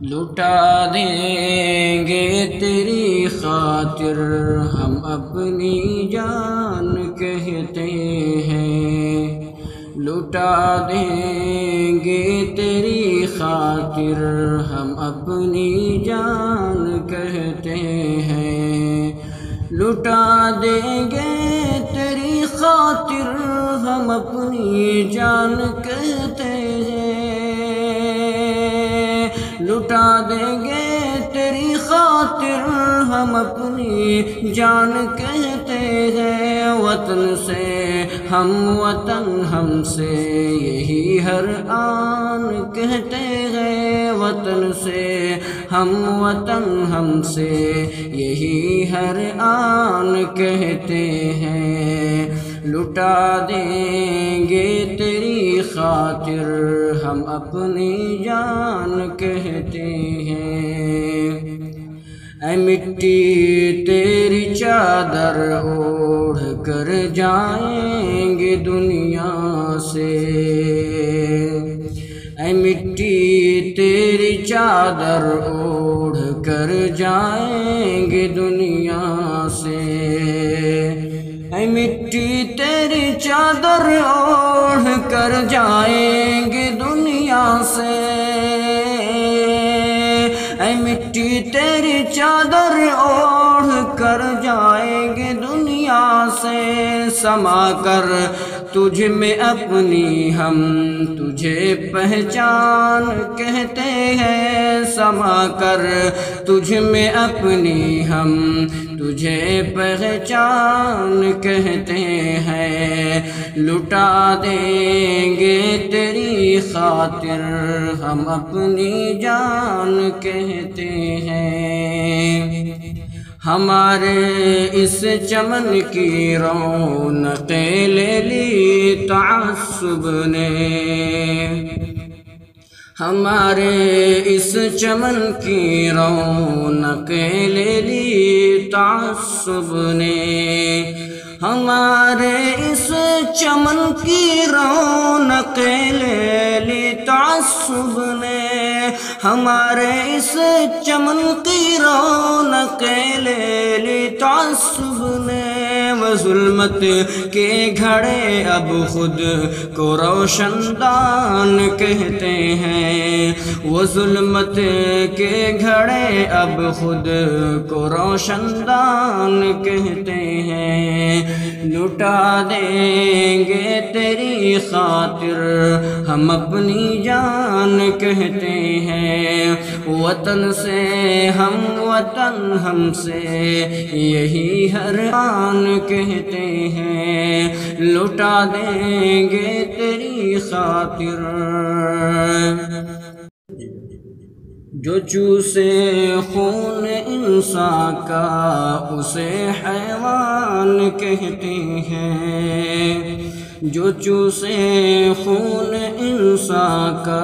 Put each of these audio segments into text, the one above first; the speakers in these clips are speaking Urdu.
لٹا دیں گے تیری خاطر ہم اپنی جان کہتے ہیں، لٹا دیں گے تیری خاطر ہم اپنی جان کہتے ہیں، لٹا دیں گے تیری خاطر ہم اپنی جان کہتے ہیں، لٹا دیں گے تیری خاطر ہم اپنی جان کہتے ہیں، وطن سے ہم وطن ہم سے یہی ہر آن کہتے ہیں، وطن سے ہم وطن ہم سے یہی ہر آن کہتے ہیں، لٹا دیں گے تیری خاطر ہم اپنی جان کہتے ہیں، اے مٹی تیری چادر اوڑھ کر جائیں گے دنیا سے، اے مٹی تیری چادر اوڑھ کر جائیں گے دنیا سے، اے مٹی تیری چادر اوڑھ کر جائیں گے دنیا سے، اے مٹی تیری چادر اوڑھ کر جائیں گے دنیا سے، سما کر تجھ میں اپنی ہم تجھے پہچان کہتے ہیں، سما کر تجھ میں اپنی ہم تجھے پہچان کہتے ہیں، لٹا دیں گے تیری خاطر ہم اپنی جان کہتے ہیں، ہمارے اس چمن کی رونقیں لے لی تعصب نے، ہمارے اس چمن کی رونقیں لے لی تعصب نے، ہمارے اس چمن کی رونقیں لے لی تعصب نے، ہمارے اس چمن کی رونقیں لے لی تعصب نے، وہ ظلمت کے گھڑے اب خود کو روشن دان کہتے ہیں، وہ ظلمت کے گھڑے اب خود کو روشن دان کہتے ہیں، لٹا دیں گے تیری خاطر ہم اپنی جان کہتے ہیں، وطن سے ہم وطن ہم سے یہی ہر آن کہتے ہیں، لٹا دیں گے تیری خاطر، جو چوسے خون انسان کا اسے حیوان کہتے ہیں، جو چوسے خون انسان کا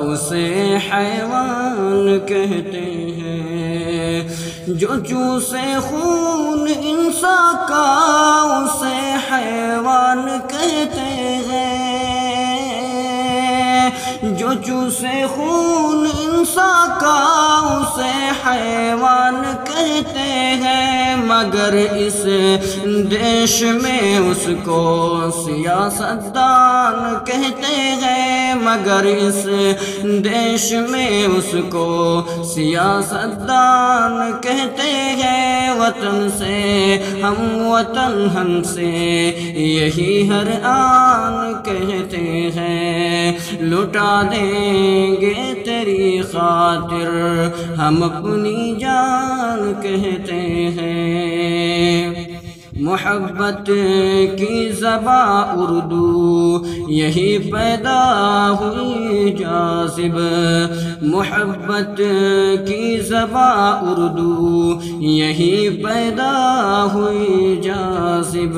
اسے حیوان کہتے ہیں، جو چوسے خون انسان کا اسے حیوان کہتے ہیں، جو چوسے خون انسان کا اسے حیوان کہتے ہیں، مگر اس دیش میں اس کو سیاستدان کہتے ہیں، مگر اس دیش میں اس کو سیاستدان کہتے ہیں، وطن سے ہم سے یہی ہر آن کہتے ہیں، لٹا دیں گے تیری خاطر ہم اپنی جان کہتے ہیں، محبت کی زباں اردو یہی پیدا ہوئی جاذب، محبت کی زباں اردو یہی پیدا ہوئی جاذب،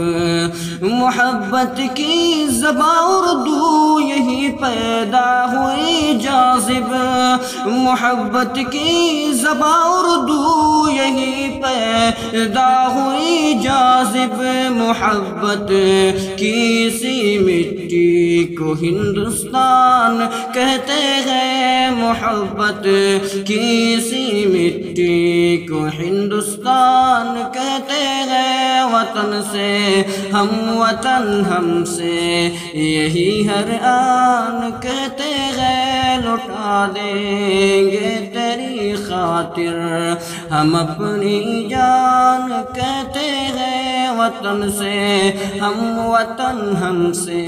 محبت کی زباں اردو یہی پیدا ہوئی جاذب، محبت کی زباں اردو یہی پیدا ہوئی جاذب، واجب محبت کی سی مٹی کو ہندوستان کہتے ہیں، محبت کی سی مٹی کو ہندوستان کہتے ہیں، وطن سے ہم وطن ہم سے یہی ہر آن کہتے ہیں، لٹا دیں گے تیری خاطر ہم اپنی جان کہتے ہیں، وطن سے ہم وطن ہم سے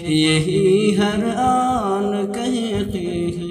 یہی ہر آن کہتے ہیں۔